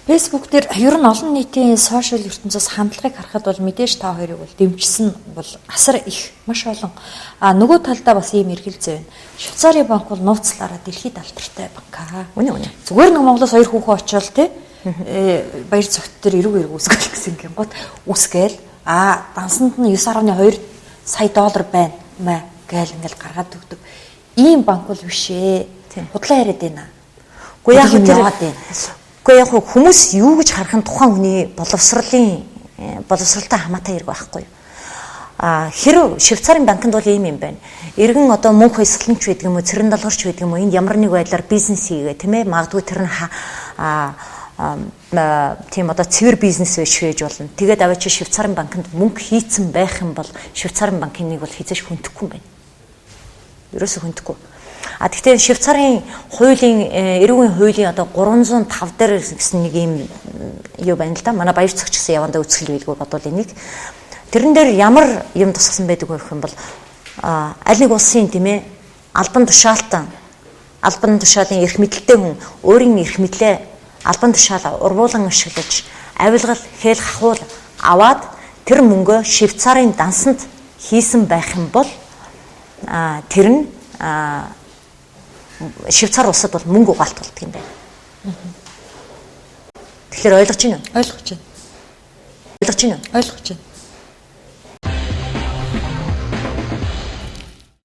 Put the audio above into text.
Facebook дээр ер нь олон нийтийн сошиал ертөнцөөс хандлагыг харахад бол мэдээж та хоёрыг бол дэмжсэн бол асар их маш олон. Нөгөө талдаа бас ийм эргэлзээ байна. Швейцарын банк бол нууцлаараа дэлхийд алдартай банк аа. Үнэ. Зүгээр нэг Монголоос 2 хүүхэн очивол те баяр цогт төр эрүүг үүсгэл гэсэн гингууд үүсгээл дансанд нь 9.2 сая доллар байна маа гээл ингээл гаргаад өгдөг. Ийм банк бол биш ээ. Худлаа яриад байна. Уу яг яг хүмүүс юу гэж харах нь тухайн хүний боловсралтай хамаатай хэрэг байхгүй юу? Хэрэв Швейцарын банкнд бол ийм юм байна. Иргэн одоо мөнх хойсголонч байдаг юм уу, цэрэн далгарч байдаг юм уу, энд ямар нэг байдлаар бизнес хийгээ, тийм ээ? Магадгүй тэр нь тийм одоо цэвэр бизнес байж болно. Тэгээд аваад чи Швейцарын банкнд мөнгө хийцэн байх юм бол Швейцарын банкын нэг бол хязгаарч хүндэхгүй юм байна. Ерөөсөө хүндэхгүй. Гэхдээ Швейцарын хуулийн эрүүгийн хуулийн одоо 305 дээр гэсэн нэг юм юу байна л да. Манай баяр цогч гэсэн явандаа үсгэл билгүй бодвол энийг. Тэрэн дээр ямар юм тусгасан байдаг вэ гэх юм бол аль нэг улсын тийм ээ албан тушаалтан албан тушаалын эрх мэдэлтэй хүн өөрийн эрх мэдлээ албан тушаалаа урвуулан ашиглаж авилгал хээл хахуул аваад тэр мөнгөө Швейцарын дансанд хийсэн байх юм бол тэр нь Швейцар улсад бол мөнгө угаалт болдог юм байна. Тэгэхээр ойлгож байна уу? Ойлгож байна. Ойлгож байна уу? Ойлгож байна.